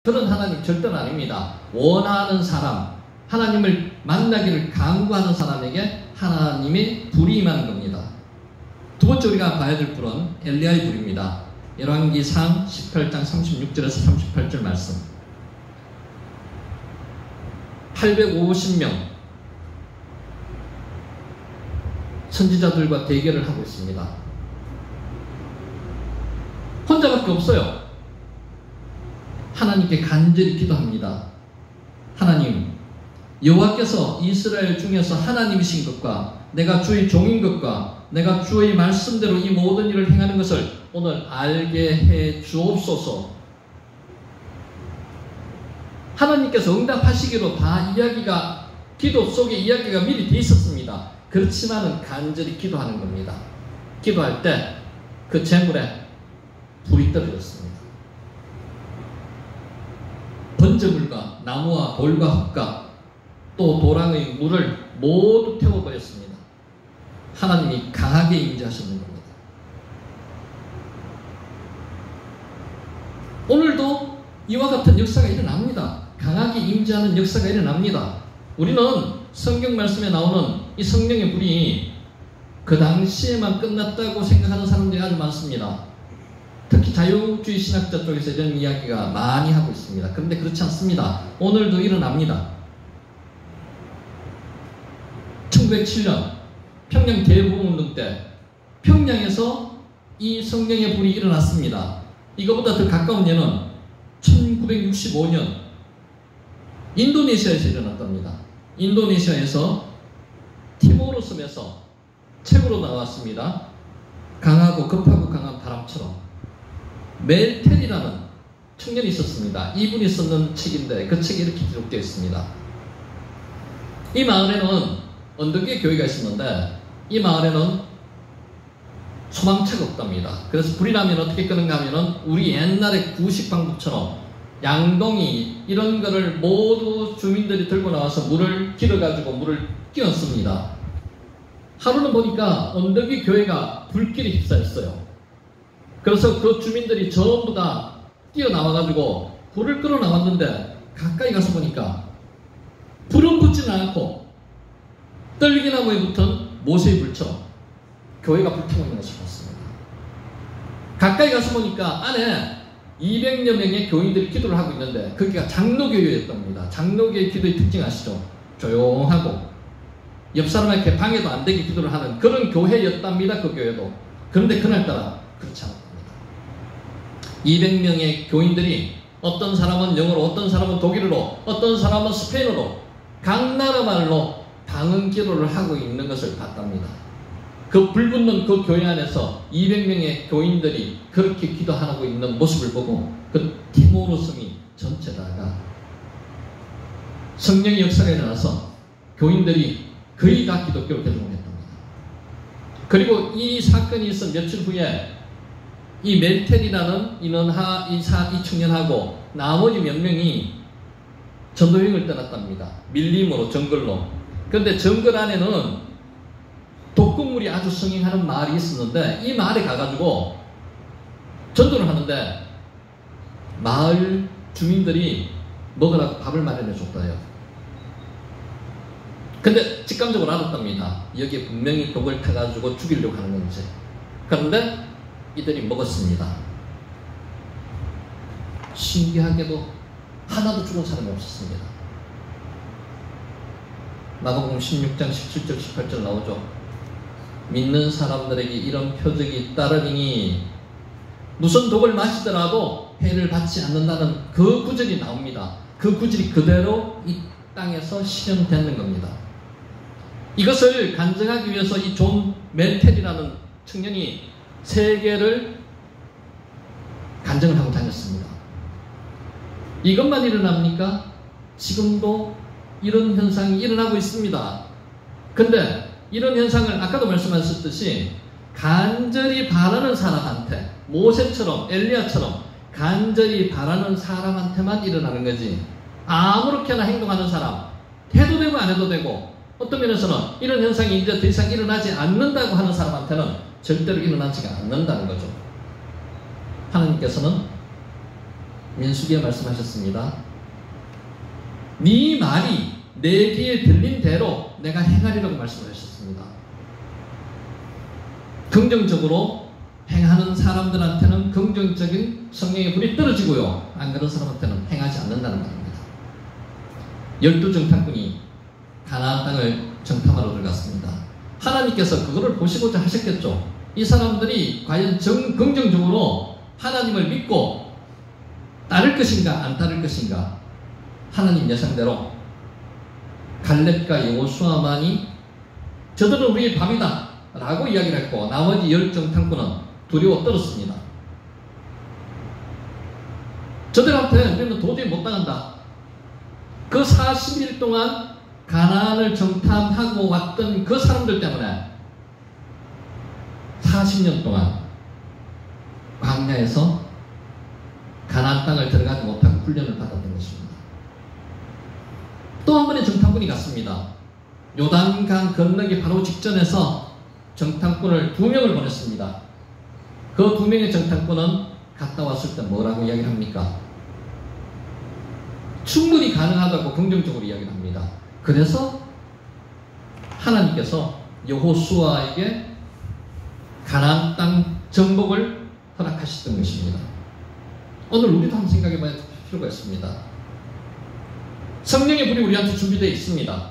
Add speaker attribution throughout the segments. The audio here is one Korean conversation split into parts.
Speaker 1: 그런 하나님 절대는 아닙니다. 원하는 사람, 하나님을 만나기를 간구하는 사람에게 하나님의 불이 임하는 겁니다. 두 번째 우리가 봐야 될 불은 엘리야의 불입니다. 열왕기상 18장 36절에서 38절 말씀. 850명 선지자들과 대결을 하고 있습니다. 혼자밖에 없어요. 하나님께 간절히 기도합니다. 하나님, 여호와께서 이스라엘 중에서 하나님이신 것과 내가 주의 종인 것과 내가 주의 말씀대로 이 모든 일을 행하는 것을 오늘 알게 해 주옵소서. 하나님께서 응답하시기로 다 이야기가, 기도 속에 이야기가 미리 돼 있었습니다. 그렇지만은 간절히 기도하는 겁니다. 기도할 때 그 재물에 불이 떨어졌습니다. 번제물과 나무와 돌과 흙과 또 도랑의 물을 모두 태워버렸습니다. 하나님이 강하게 임재하셨는 겁니다. 오늘도 이와 같은 역사가 일어납니다. 강하게 임재하는 역사가 일어납니다. 우리는 성경 말씀에 나오는 이 성령의 불이 그 당시에만 끝났다고 생각하는 사람들이 아주 많습니다. 특히 자유주의 신학자 쪽에서 이런 이야기가 많이 하고 있습니다. 그런데 그렇지 않습니다. 오늘도 일어납니다. 1907년 평양 대부흥운동 때 평양에서 이 성령의 불이 일어났습니다. 이거보다 더 가까운 예는 1965년 인도네시아에서 일어났답니다. 인도네시아에서 티모르 섬에서 책으로 나왔습니다. 강하고 급하고 강한 바람처럼. 멜텔이라는 청년이 있었습니다. 이분이 썼는 책인데 그 책에 이렇게 기록되어 있습니다. 이 마을에는 언덕에 교회가 있었는데 이 마을에는 소방차가 없답니다. 그래서 불이 나면 어떻게 끄는가 하면은 우리 옛날에 구식 방법처럼 양동이 이런 거를 모두 주민들이 들고 나와서 물을 길어가지고 물을 끼얹습니다. 하루는 보니까 언덕이 교회가 불길에 휩싸였어요. 그래서 그 주민들이 전부 다 뛰어나와가지고 불을 끌어나왔는데 가까이 가서 보니까 불은 붙지는 않고 떨기나무에 붙은 모세의 불처럼 교회가 불타고 있는 것을 봤습니다. 가까이 가서 보니까 안에 200여 명의 교인들이 기도를 하고 있는데 거기가 장로교회였답니다. 장로교회 기도의 특징 아시죠? 조용하고 옆 사람에게 방해도 안 되게 기도를 하는 그런 교회였답니다. 그 교회도. 그런데 그날따라 그렇지 않았답니다. 200명의 교인들이 어떤 사람은 영어로, 어떤 사람은 독일어로, 어떤 사람은 스페인어로 각 나라 말로 방언 기도를 하고 있는 것을 봤답니다. 그 불붙는 그 교회 안에서 200명의 교인들이 그렇게 기도하고 있는 모습을 보고 그 티모르 섬이 전체다가 성령의 역사가 일어나서 교인들이 거의 다 기독교로 개종을 했답니다. 그리고 이 사건이 있은 며칠 후에 이 멜텔이라는 이 청년하고 나머지 몇 명이 전도여행을 떠났답니다. 밀림으로, 정글로. 그런데 정글 안에는 독극물이 아주 성행하는 마을이 있었는데 이 마을에 가가지고 전도를 하는데 마을 주민들이 먹으라고 밥을 마련해 줬다요. 근데 직감적으로 알았답니다. 여기에 분명히 독을 타가지고 죽이려고 하는 건지. 그런데 이들이 먹었습니다. 신기하게도 하나도 죽은 사람이 없었습니다. 마가복음 16장 17절 18절 나오죠. 믿는 사람들에게 이런 표적이 따르니 무슨 독을 마시더라도 해를 받지 않는다는 그 구절이 나옵니다. 그 구절이 그대로 이 땅에서 실현되는 겁니다. 이것을 간증하기 위해서 이 존 멜텔이라는 청년이 세계를 간증을 하고 다녔습니다. 이것만 일어납니까? 지금도 이런 현상이 일어나고 있습니다. 근데 이런 현상을 아까도 말씀하셨듯이 간절히 바라는 사람한테, 모세처럼 엘리야처럼 간절히 바라는 사람한테만 일어나는 거지, 아무렇게나 행동하는 사람, 해도 되고 안 해도 되고, 어떤 면에서는 이런 현상이 이제 더 이상 일어나지 않는다고 하는 사람한테는 절대로 일어나지가 않는다는 거죠. 하나님께서는 민수기에 말씀하셨습니다. 네 말이 내 귀에 들린 대로 내가 행하리라고 말씀하셨습니다. 긍정적으로 행하는 사람들한테는 긍정적인 성령의 불이 떨어지고요, 안 그런 사람한테는 행하지 않는다는 말입니다. 12정탐꾼이 가나안 땅을 정탐하러 들어갔습니다. 하나님께서 그거를 보시고자 하셨겠죠. 이 사람들이 과연 긍정적으로 하나님을 믿고 따를 것인가 안 따를 것인가. 하나님 예상대로 갈렙과 여호수아만이 저들은 우리의 밤이다 라고 이야기를 했고, 나머지 10정탐꾼은 두려워 떨었습니다. 저들한테 우리는 도저히 못 당한다. 그 40일 동안 가나안을 정탐하고 왔던 그 사람들 때문에 40년 동안 광야에서 가나안 땅을 들어가지 못하고 훈련을 받았던 것입니다. 또 한 번의 정탐꾼이 갔습니다. 요단강 건너기 바로 직전에서 정탐꾼을 2명을 보냈습니다. 그 2명의 정탐꾼은 갔다 왔을 때 뭐라고 이야기를 합니까? 충분히 가능하다고 긍정적으로 이야기를 합니다. 그래서 하나님께서 여호수아에게 가나안 땅 정복을 허락하셨던 것입니다. 오늘 우리도 한번 생각해 봐야 될 필요가 있습니다. 성령의 불이 우리한테 준비되어 있습니다.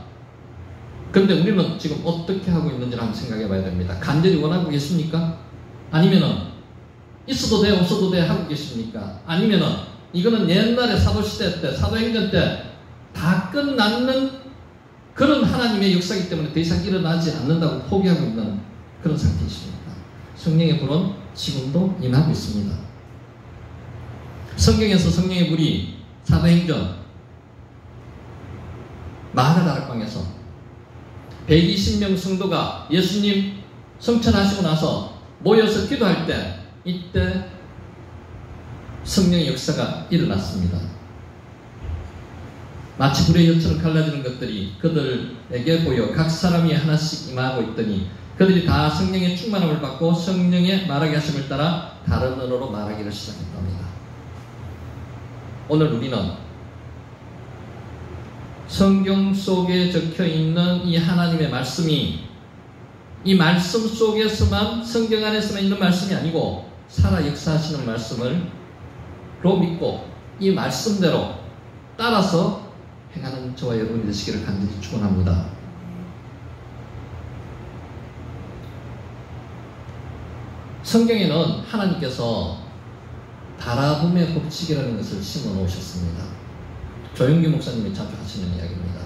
Speaker 1: 그런데 우리는 지금 어떻게 하고 있는지를 한번 생각해 봐야 됩니다. 간절히 원하고 계십니까? 아니면은 있어도 돼 없어도 돼 하고 계십니까? 아니면은 이거는 옛날에 사도시대 때, 사도행전 때 다 끝났는 그런 하나님의 역사이기 때문에 더 이상 일어나지 않는다고 포기하고 있는 그런 상태이십니까? 성령의 불은 지금도 임하고 있습니다. 성경에서 성령의 불이 사도행전 마가다락방에서 120명 성도가 예수님 성천하시고 나서 모여서 기도할 때, 이때 성령의 역사가 일어났습니다. 마치 불의 혀처럼 갈라지는 것들이 그들에게 보여 각 사람이 하나씩 임하고 있더니 그들이 다 성령의 충만함을 받고 성령의 말하게 하심을 따라 다른 언어로 말하기를 시작했답니다. 오늘 우리는 성경 속에 적혀있는 이 하나님의 말씀이 이 말씀 속에서만, 성경 안에서만 있는 말씀이 아니고 살아 역사하시는 말씀을 믿고 이 말씀대로 따라서 행하는 저와 여러분이 되시기를 간절히 축원합니다. 성경에는 하나님께서 바라봄의 법칙이라는 것을 심어 놓으셨습니다. 조영기 목사님이 자주 하시는 이야기입니다.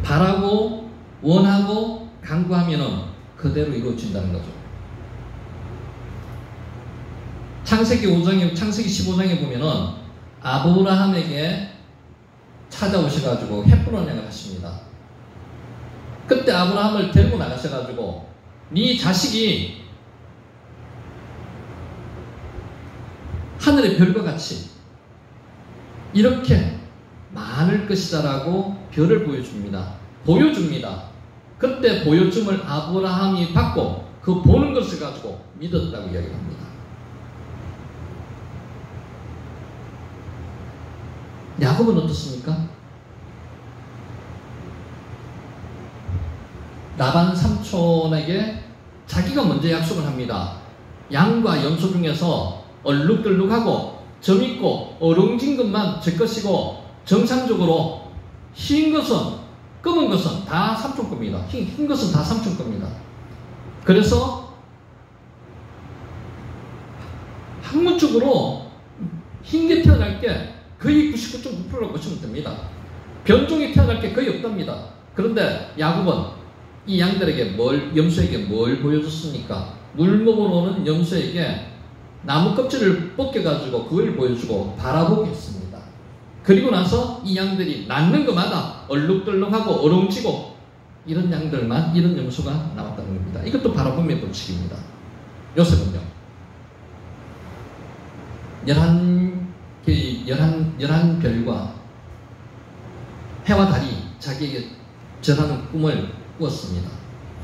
Speaker 1: 바라고 원하고 간구하면 그대로 이루어진다는 거죠. 창세기 15장에 보면은 아브라함에게 찾아오셔가지고 헷불 언약을 하십니다. 그때 아브라함을 데리고 나가셔가지고 네 자식이 하늘의 별과 같이 이렇게 많을 것이다라고 별을 보여줍니다. 그때 보여줌을 아브라함이 받고 그 보는 것을 가지고 믿었다고 이야기합니다. 야곱은 어떻습니까? 라반 삼촌에게 자기가 먼저 약속을 합니다. 양과 염소 중에서 얼룩덜룩하고 점있고 어룽진 것만 제 것이고 정상적으로 흰 것은 검은 것은 다 삼촌 겁니다. 흰 것은 다 삼촌 겁니다. 그래서 학문적으로 흰 게 태어날 게 거의 99.9%라고 보시면 됩니다. 변종이 태어날 게 거의 없답니다. 그런데 야곱은 이 양들에게 염소에게 뭘 보여줬습니까? 물먹으로 오는 염소에게 나무 껍질을 벗겨가지고 그걸 보여주고 바라보게 했습니다. 그리고 나서 이 양들이 낳는 것마다 얼룩덜룩하고 어롱지고 이런 양들만, 이런 염소가 나왔다는 겁니다. 이것도 바라봄의 법칙입니다. 요셉은요, 11별과 해와 달이 자기에게 절하는 꿈을 꾸었습니다.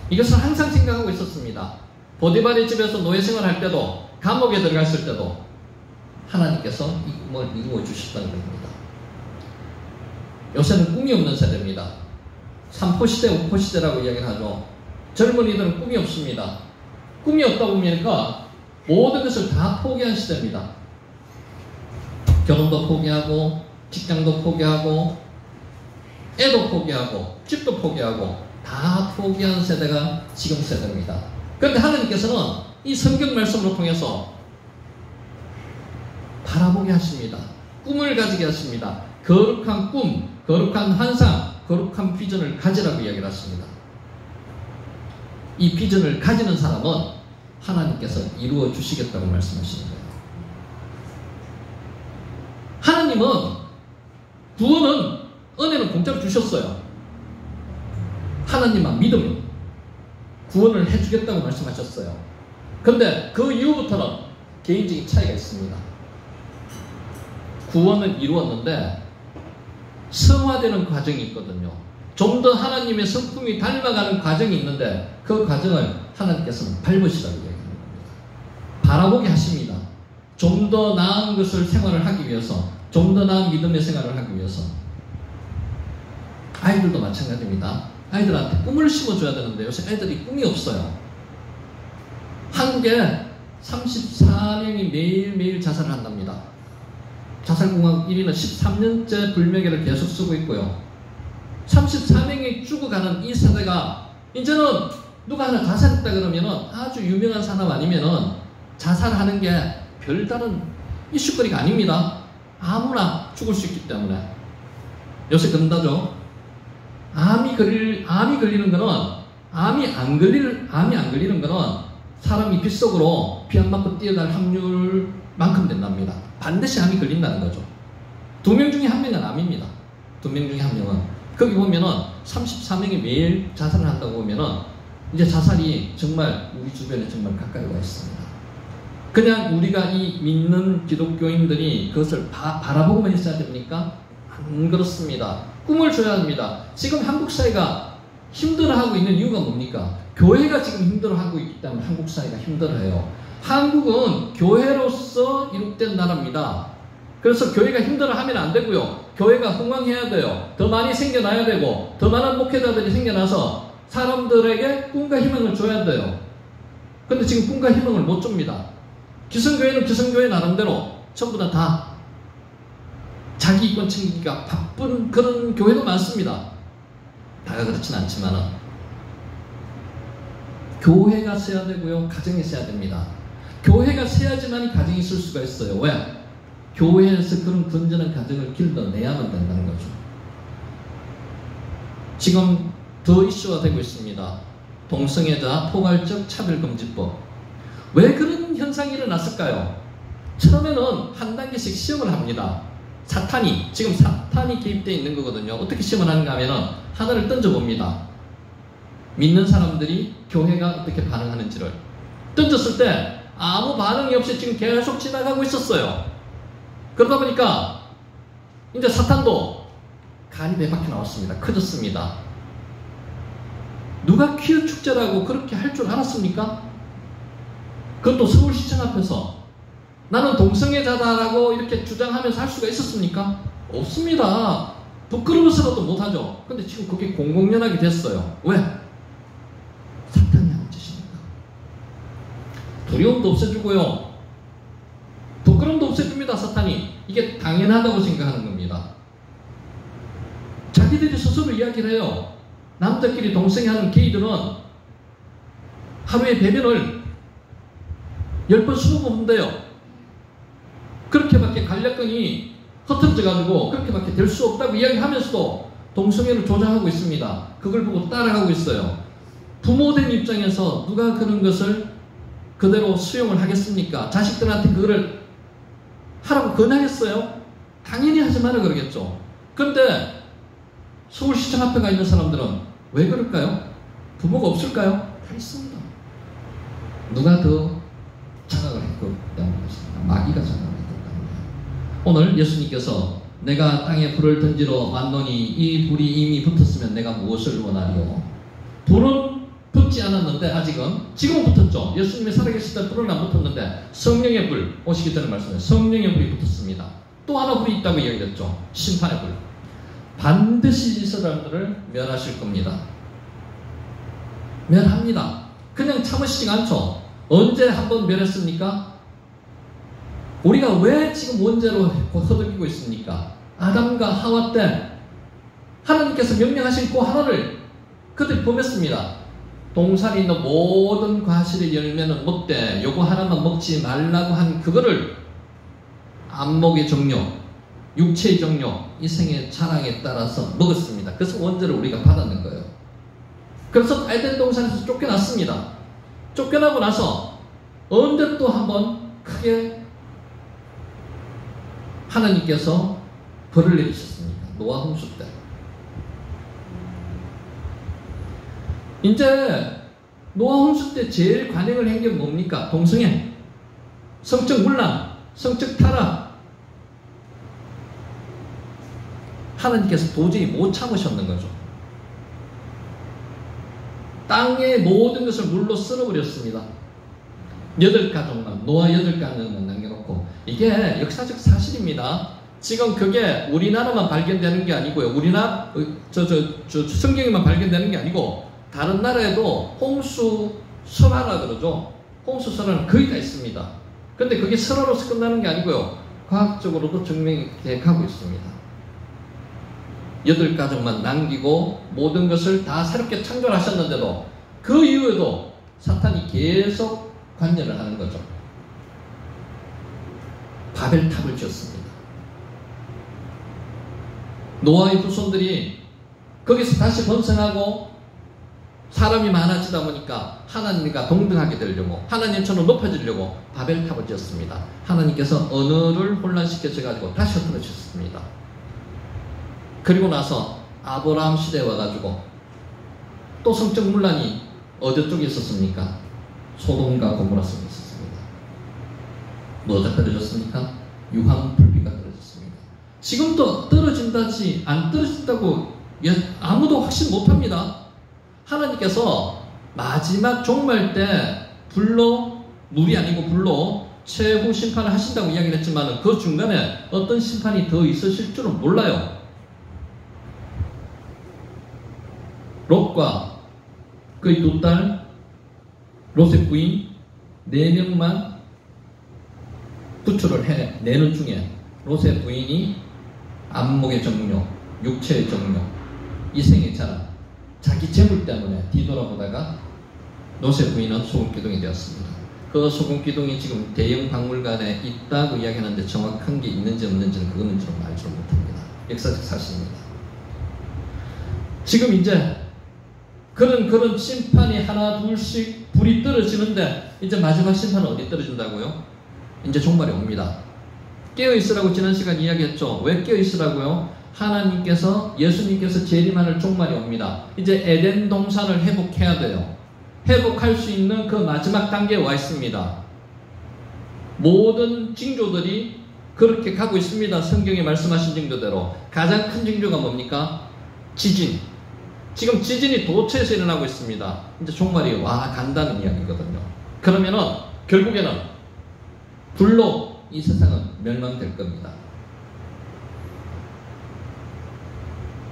Speaker 1: 이것을 항상 생각하고 있었습니다. 보디발의 집에서 노예 생활할 때도, 감옥에 들어갔을 때도 하나님께서 이 꿈을 이루어 주셨다는 겁니다. 요새는 꿈이 없는 세대입니다. 3포 시대, 5포 시대라고 이야기를 하죠. 젊은이들은 꿈이 없습니다. 꿈이 없다 보니까 모든 것을 다 포기한 시대입니다. 결혼도 포기하고, 직장도 포기하고, 애도 포기하고, 집도 포기하고, 다 포기한 세대가 지금 세대입니다. 그런데 하나님께서는 이 성경 말씀을 통해서 바라보게 하십니다. 꿈을 가지게 하십니다. 거룩한 꿈, 거룩한 환상, 거룩한 비전을 가지라고 이야기를 하십니다. 이 비전을 가지는 사람은 하나님께서 이루어 주시겠다고 말씀하시는 거예요. 하나님은 구원은, 은혜는 공짜로 주셨어요. 하나님만 믿으면 구원을 해주겠다고 말씀하셨어요. 그런데 그 이후부터는 개인적인 차이가 있습니다. 구원을 이루었는데 성화되는 과정이 있거든요. 좀 더 하나님의 성품이 닮아가는 과정이 있는데 그 과정을 하나님께서는 밟으시라고 얘기하는 겁니다. 바라보게 하십니다. 좀 더 나은 것을 생활을 하기 위해서, 좀 더 나은 믿음의 생활을 하기 위해서. 아이들도 마찬가지입니다. 아이들한테 꿈을 심어줘야 되는데 요새 애들이 꿈이 없어요. 한국에 34명이 매일매일 자살을 한답니다. 자살공학 1위는 13년째 불명예를 계속 쓰고 있고요. 34명이 죽어가는 이 세대가 이제는 누가 하나 자살했다 그러면은 아주 유명한 사람 아니면은 자살하는 게 별다른 이슈거리가 아닙니다. 아무나 죽을 수 있기 때문에. 요새 그런다죠. 암이 걸리는 거는, 암이 안 걸리는 거는 사람이 빗속으로 피 안 맞고 뛰어갈 확률만큼 된답니다. 반드시 암이 걸린다는 거죠. 2명 중에 1명은 암입니다. 2명 중에 1명은. 거기 보면은 34명이 매일 자살을 한다고 보면은 이제 자살이 정말 우리 주변에 정말 가까이 와 있습니다. 그냥 우리가 이 믿는 기독교인들이 그것을 바라보고만 있어야 됩니까? 안 그렇습니다. 꿈을 줘야 합니다. 지금 한국 사회가 힘들어하고 있는 이유가 뭡니까? 교회가 지금 힘들어하고 있기 때문에 한국 사회가 힘들어해요. 한국은 교회로서 이룩된 나라입니다. 그래서 교회가 힘들어하면 안 되고요. 교회가 흥왕해야 돼요. 더 많이 생겨나야 되고, 더 많은 목회자들이 생겨나서 사람들에게 꿈과 희망을 줘야 돼요. 근데 지금 꿈과 희망을 못 줍니다. 기성교회는 기성교회 나름대로 전부 다 자기 이권 챙기기가 바쁜 그런 교회도 많습니다. 다가 그렇진 않지만은 교회가 세야 되고요, 가정이 세야 됩니다. 교회가 세야지만 가정이 있을 수가 있어요. 왜? 교회에서 그런 건전한 가정을 길러내야만 된다는 거죠. 지금 더 이슈가 되고 있습니다. 동성애자 포괄적 차별금지법. 왜 그런 현상이 일어났을까요? 처음에는 한 단계씩 시험을 합니다. 지금 사탄이 개입되어 있는 거거든요. 어떻게 시험을 하는가 하면은 하나를 던져봅니다. 믿는 사람들이 교회가 어떻게 반응하는지를 던졌을 때 아무 반응이 없이 지금 계속 지나가고 있었어요. 그러다 보니까 이제 사탄도 간이 배 밖에 나왔습니다. 커졌습니다. 누가 퀴어 축제라고 그렇게 할 줄 알았습니까? 그것도 서울시청 앞에서 나는 동성애자다라고 이렇게 주장하면서 할 수가 있었습니까? 없습니다. 부끄러워서라도 못하죠. 근데 지금 그게 공공연하게 됐어요. 왜? 사탄이 하는 짓입니다. 두려움도 없애주고요, 부끄러움도 없애줍니다. 사탄이. 이게 당연하다고 생각하는 겁니다. 자기들이 스스로 이야기를 해요. 남자끼리 동성애하는 게이들은 하루에 배변을 10번, 20번 한대요. 그렇게밖에 간략근이 흩어져가지고 그렇게밖에 될 수 없다고 이야기하면서도 동성애를 조장하고 있습니다. 그걸 보고 따라가고 있어요. 부모된 입장에서 누가 그런 것을 그대로 수용을 하겠습니까? 자식들한테 그거를 하라고 권하겠어요? 당연히 하지 마라 그러겠죠. 그런데 서울시청 앞에 가 있는 사람들은 왜 그럴까요? 부모가 없을까요? 다 있습니다. 누가 더 장악을 했기 때문이었습니다. 마귀가 장악을 했기 때문에. 오늘 예수님께서 내가 땅에 불을 던지러 왔노니 이 불이 이미 붙었으면 내가 무엇을 원하리요? 불은 붙지 않았는데 아직은 지금은 붙었죠. 예수님이 살아계실 때 불은 안 붙었는데 성령의 불 오시기 전에 말씀해 성령의 불이 붙었습니다. 또 하나 불이 있다고 이야기했죠. 심판의 불. 반드시 이 사람들을 멸하실 겁니다. 멸합니다. 그냥 참으시지 않죠. 언제 한번 멸했습니까? 우리가 왜 지금 원죄로 허덕이고 있습니까? 아담과 하와 때 하나님께서 명령하신 그 하나를 그들 범했습니다. 동산에 있는 모든 과실의 열매는 먹되 요거 하나만 먹지 말라고 한 그거를 안목의 정욕, 육체의 정욕, 이생의 자랑에 따라서 먹었습니다. 그래서 원죄를 우리가 받았는 거예요. 그래서 에덴 동산에서 쫓겨났습니다. 쫓겨나고 나서 언제 또 한번 크게 하나님께서 벌을 내리셨습니까? 노아 홍수 때. 이제 노아 홍수 때 제일 관행을 한 게 뭡니까? 동성애, 성적 문란, 성적 타락. 하나님께서 도저히 못 참으셨는 거죠. 땅의 모든 것을 물로 쓸어버렸습니다. 8가족만, 노아 8가족만 남겨놓고. 이게 역사적 사실입니다. 지금 그게 우리나라만 발견되는 게 아니고요. 우리나라, 성경에만 발견되는 게 아니고, 다른 나라에도 홍수 설화라 그러죠. 홍수 설화는 거의 다 있습니다. 근데 그게 설화로서 끝나는 게 아니고요. 과학적으로도 증명이 되고 있습니다. 8가족만 남기고 모든 것을 다 새롭게 창조하셨는데도 그 이후에도 사탄이 계속 관여를 하는 거죠. 바벨탑을 지었습니다. 노아의 후손들이 거기서 다시 번성하고 사람이 많아지다 보니까 하나님과 동등하게 되려고 하나님처럼 높아지려고 바벨탑을 지었습니다. 하나님께서 언어를 혼란시켜셔가지고 다시 흩어졌습니다. 그리고 나서 아브라함 시대에 와가지고 또 성적 문란이 어디 쪽에 있었습니까? 소돔과 고모라 속에 있었습니다. 뭐가 떨어졌습니까? 유황 불비가 떨어졌습니다. 지금도 떨어진다지 안 떨어진다고 아무도 확신 못합니다. 하나님께서 마지막 종말 때 불로, 물이 아니고 불로 최후 심판을 하신다고 이야기를 했지만 그 중간에 어떤 심판이 더 있으실 줄은 몰라요. 롯과 그의 2딸 롯의 부인 4명만 구출을 해내는 중에 롯의 부인이 안목의 정욕, 육체의 정욕, 이생의 자랑, 자기 재물 때문에 뒤돌아보다가 롯의 부인은 소금기둥이 되었습니다. 그 소금기둥이 지금 대형 박물관에 있다고 이야기하는데 정확한 게 있는지 없는지는 그거는 좀 알지 못합니다. 역사적 사실입니다. 지금 이제 그런 심판이 하나 둘씩 불이 떨어지는데 이제 마지막 심판은 어디 떨어진다고요? 이제 종말이 옵니다. 깨어있으라고 지난 시간 이야기했죠. 왜 깨어있으라고요? 하나님께서 예수님께서 재림하는 종말이 옵니다. 이제 에덴 동산을 회복해야 돼요. 회복할 수 있는 그 마지막 단계에 와 있습니다. 모든 징조들이 그렇게 가고 있습니다. 성경에 말씀하신 징조대로. 가장 큰 징조가 뭡니까? 지진. 지금 지진이 도처에서 일어나고 있습니다. 이제 종말이 와 간다는 이야기거든요. 그러면은 결국에는 불로 이 세상은 멸망될 겁니다.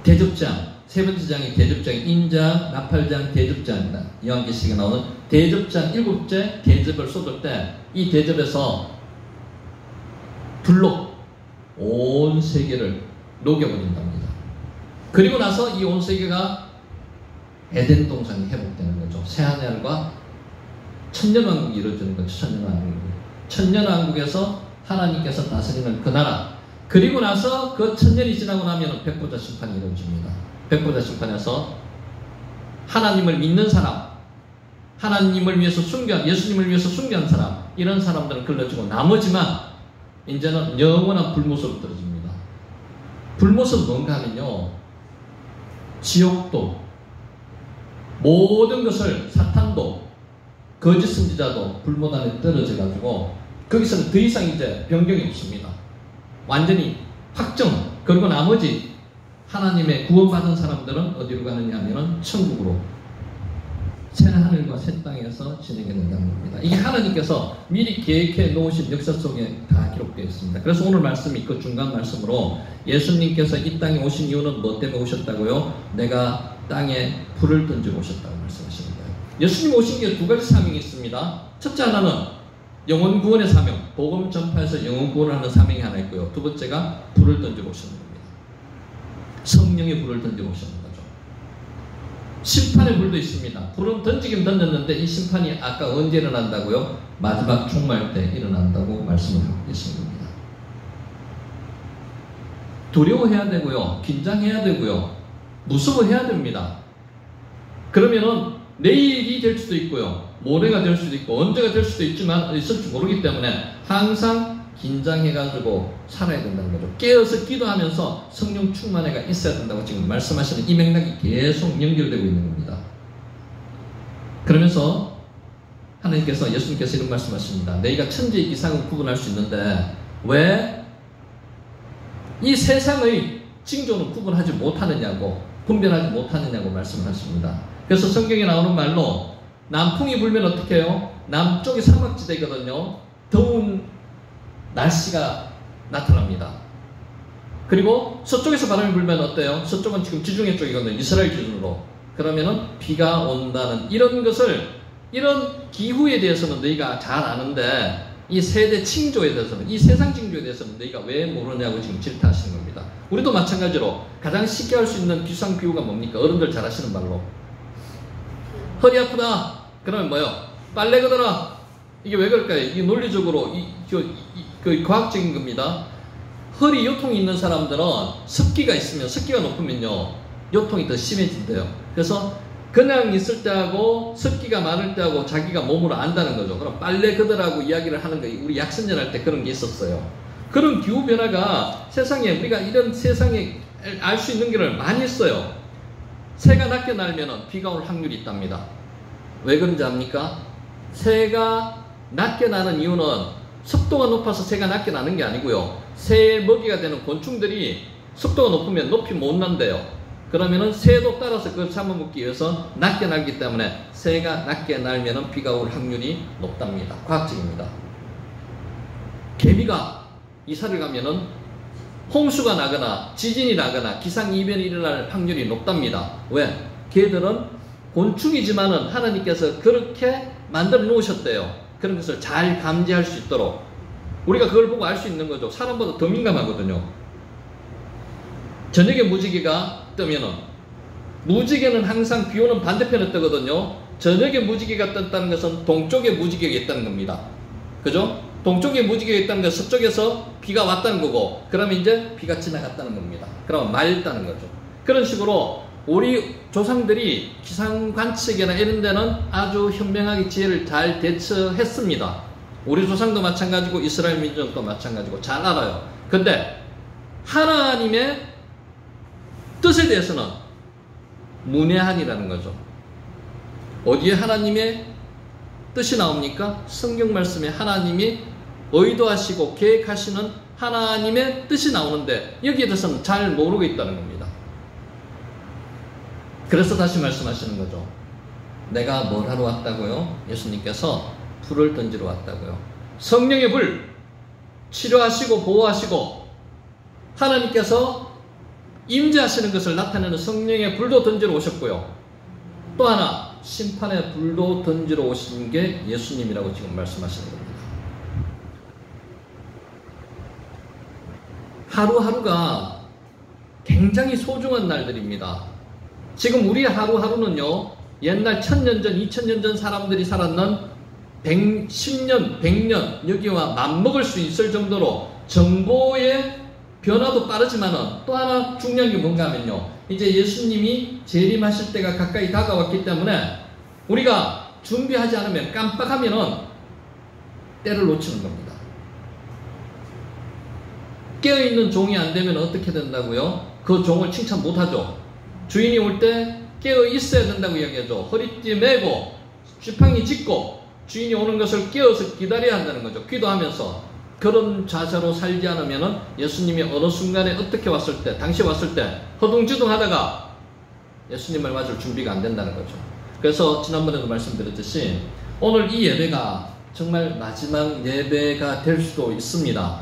Speaker 1: 대접장, 세 번째 장이 대접장, 인장, 나팔장, 대접장입니다. 요한계시록에 나오는 대접장 7째 대접을 쏟을 때 이 대접에서 불로 온 세계를 녹여버린답니다. 그리고 나서 이 온 세계가 에덴 동산이 회복되는 거죠. 새하늘과 천년왕국이 이루어지는 거죠. 천년왕국. 천년왕국에서 하나님께서 다스리는 그 나라. 그리고 나서 그 천년이 지나고 나면 백보자 심판이 이루어집니다. 백보자 심판에서 하나님을 믿는 사람, 하나님을 위해서 예수님을 위해서 순교한 사람, 이런 사람들은 걸러지고 나머지만 이제는 영원한 불못으로 떨어집니다. 불못은 뭔가 하면요, 지옥도, 모든 것을 사탄도, 거짓 선지자도 불못 안에 떨어져 가지고 거기서는 더 이상 이제 변경이 없습니다. 완전히 확정. 그리고 나머지 하나님의 구원받은 사람들은 어디로 가느냐 하면은 천국으로 새 하늘과 새 땅에서 진행이 된다는 겁니다. 이게 하나님께서 미리 계획해 놓으신 역사 속에 다 기록되어 있습니다. 그래서 오늘 말씀이 그 중간 말씀으로 예수님께서 이 땅에 오신 이유는 뭐 때문에 오셨다고요? 내가 땅에 불을 던지고 오셨다고 말씀하시는 거예요. 예수님 오신 게 두 가지 사명이 있습니다. 첫째 하나는 영혼 구원의 사명, 복음 전파에서 영혼 구원을 하는 사명이 하나 있고요. 두 번째가 불을 던지고 오시는 겁니다. 성령의 불을 던지고 오시는 거죠. 심판의 불도 있습니다. 불은 던지긴 던졌는데 이 심판이 아까 언제 일어난다고요? 마지막 종말 때 일어난다고 말씀을 하고 계신 겁니다. 두려워해야 되고요. 긴장해야 되고요. 무서워해야 됩니다. 그러면은 내일이 될 수도 있고요. 모레가 될 수도 있고 언제가 될 수도 있지만 있을지 모르기 때문에 항상 긴장해가지고 살아야 된다는 거죠. 깨어서 기도하면서 성령 충만회가 있어야 된다고 지금 말씀하시는 이 맥락이 계속 연결되고 있는 겁니다. 그러면서 하나님께서 예수님께서 이런 말씀하십니다. 너희가 천지의 이상은 구분할 수 있는데 왜 이 세상의 징조는 구분하지 못하느냐고 분별하지 못하느냐고 말씀을 하십니다. 그래서 성경에 나오는 말로 남풍이 불면 어떻게 해요? 남쪽이 사막지대거든요. 더운 날씨가 나타납니다. 그리고 서쪽에서 바람이 불면 어때요? 서쪽은 지금 지중해 쪽이거든요. 이스라엘 기준으로. 그러면은 비가 온다는 이런 것을, 이런 기후에 대해서는 너희가 잘 아는데 이 세대 징조에 대해서는, 이 세상 징조에 대해서는 너희가 왜 모르냐고 지금 질타하시는 겁니다. 우리도 마찬가지로 가장 쉽게 할 수 있는 비상 비유가 뭡니까? 어른들 잘 아시는 말로. 허리 아프다. 그러면 뭐요? 빨래 걷어라. 이게 왜 그럴까요? 이게 논리적으로 과학적인 겁니다. 허리 요통이 있는 사람들은 습기가 있으면, 습기가 높으면요 요통이 더 심해진대요. 그래서 그냥 있을 때하고 습기가 많을 때하고 자기가 몸으로 안다는 거죠. 그럼 빨래 걷으라고 이야기를 하는 거, 우리 약선전 할 때 그런 게 있었어요. 그런 기후 변화가 세상에, 우리가 이런 세상에 알 수 있는 게 많이 있어요. 새가 낮게 날면 비가 올 확률이 있답니다. 왜 그런지 압니까? 새가 낮게 나는 이유는 습도가 높아서 새가 낮게 나는 게 아니고요. 새의 먹이가 되는 곤충들이 습도가 높으면 높이 못 난대요. 그러면은 새도 따라서 그걸 잡아먹기 위해서 낮게 날기 때문에 새가 낮게 날면은 비가 올 확률이 높답니다. 과학적입니다. 개미가 이사를 가면은 홍수가 나거나 지진이 나거나 기상이변이 일어날 확률이 높답니다. 왜? 개들은 곤충이지만은 하나님께서 그렇게 만들어 놓으셨대요. 그런 것을 잘 감지할 수 있도록. 우리가 그걸 보고 알 수 있는 거죠. 사람보다 더 민감하거든요. 저녁에 무지개가 뜨면은, 무지개는 항상 비 오는 반대편에 뜨거든요. 저녁에 무지개가 떴다는 것은 동쪽에 무지개가 있다는 겁니다. 그죠? 동쪽에 무지개가 있다는 것은 서쪽에서 비가 왔다는 거고, 그러면 이제 비가 지나갔다는 겁니다. 그러면 맑다는 거죠. 그런 식으로 우리 조상들이 기상 관측이나 이런 데는 아주 현명하게 지혜를 잘 대처했습니다. 우리 조상도 마찬가지고 이스라엘 민족도 마찬가지고 잘 알아요. 근데 하나님의 뜻에 대해서는 문외한이라는 거죠. 어디에 하나님의 뜻이 나옵니까? 성경 말씀에 하나님이 의도하시고 계획하시는 하나님의 뜻이 나오는데 여기에 대해서는 잘 모르고 있다는 겁니다. 그래서 다시 말씀하시는 거죠. 내가 뭘 하러 왔다고요? 예수님께서 불을 던지러 왔다고요. 성령의 불, 치료하시고 보호하시고 하나님께서 임재하시는 것을 나타내는 성령의 불도 던지러 오셨고요. 또 하나 심판의 불도 던지러 오신 게 예수님이라고 지금 말씀하시는 겁니다. 하루하루가 굉장히 소중한 날들입니다. 지금 우리 하루하루는요, 옛날 1000년 전, 2000년 전 사람들이 살았는 10년, 100년 여기와 맞먹을 수 있을 정도로 정보의 변화도 빠르지만은 또 하나 중요한 게 뭔가 하면요, 이제 예수님이 재림하실 때가 가까이 다가왔기 때문에 우리가 준비하지 않으면, 깜빡하면은 때를 놓치는 겁니다. 깨어있는 종이 안 되면 어떻게 된다고요? 그 종을 칭찬 못하죠. 주인이 올 때 깨어 있어야 된다고 이야기하죠. 허리띠 매고 지팡이 짚고 주인이 오는 것을 깨어서 기다려야 한다는 거죠. 기도하면서. 그런 자세로 살지 않으면 예수님이 어느 순간에 어떻게 왔을 때, 당시에 왔을 때 허둥지둥 하다가 예수님을 맞을 준비가 안 된다는 거죠. 그래서 지난번에도 말씀드렸듯이 오늘 이 예배가 정말 마지막 예배가 될 수도 있습니다.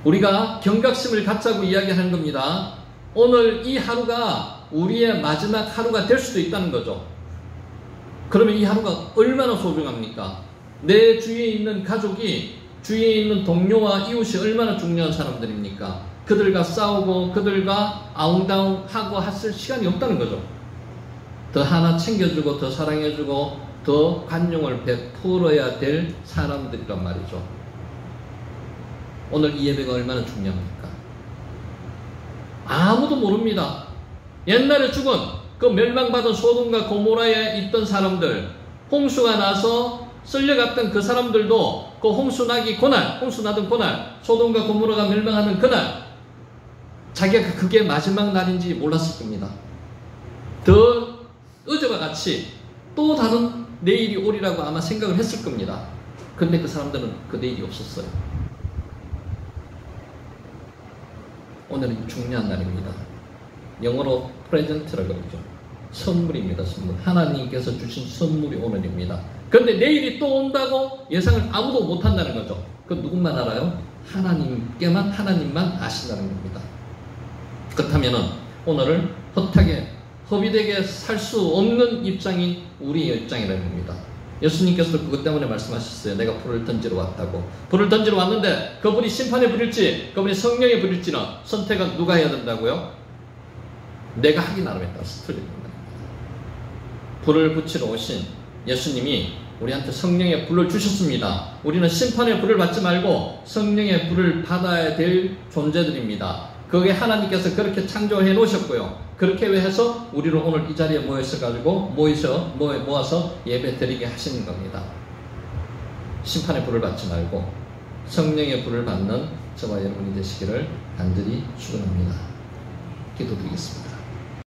Speaker 1: 우리가 경각심을 갖자고 이야기하는 겁니다. 오늘 이 하루가 우리의 마지막 하루가 될 수도 있다는 거죠. 그러면 이 하루가 얼마나 소중합니까? 내 주위에 있는 가족이, 주위에 있는 동료와 이웃이 얼마나 중요한 사람들입니까? 그들과 싸우고 그들과 아웅다웅하고 했을 시간이 없다는 거죠. 더 하나 챙겨주고 더 사랑해주고 더 관용을 베풀어야 될 사람들이란 말이죠. 오늘 이 예배가 얼마나 중요합니까? 아무도 모릅니다. 옛날에 죽은 그 멸망받은 소돔과 고모라에 있던 사람들, 홍수가 나서 쓸려갔던 그 사람들도 그 홍수 나기 그날, 홍수 나던 그날, 소돔과 고모라가 멸망하는 그날 자기가 그게 마지막 날인지 몰랐을 겁니다. 더 어제와 같이 또 다른 내일이 오리라고 아마 생각을 했을 겁니다. 근데 그 사람들은 그 내일이 없었어요. 오늘은 중요한 날입니다. 영어로 프레젠트라고 그러죠. 선물입니다. 선물. 하나님께서 주신 선물이 오늘입니다. 그런데 내일이 또 온다고 예상을 아무도 못한다는 거죠. 그 누군만 알아요? 하나님만 아신다는 겁니다. 그렇다면 오늘을 허비되게 살 수 없는 입장인 우리의 입장이라는 겁니다. 예수님께서도 그것 때문에 말씀하셨어요. 내가 불을 던지러 왔다고. 불을 던지러 왔는데 그분이 심판의 불일지 그분이 성령의 불일지는 선택은 누가 해야 된다고요? 내가 하기 나름에 따라서 틀립니다. 불을 붙이러 오신 예수님이 우리한테 성령의 불을 주셨습니다. 우리는 심판의 불을 받지 말고 성령의 불을 받아야 될 존재들입니다. 그게 하나님께서 그렇게 창조해 놓으셨고요. 그렇게 해서 우리를 오늘 이 자리에 모아서 예배 드리게 하시는 겁니다. 심판의 불을 받지 말고 성령의 불을 받는 저와 여러분이 되시기를 간절히 축원합니다. 기도드리겠습니다.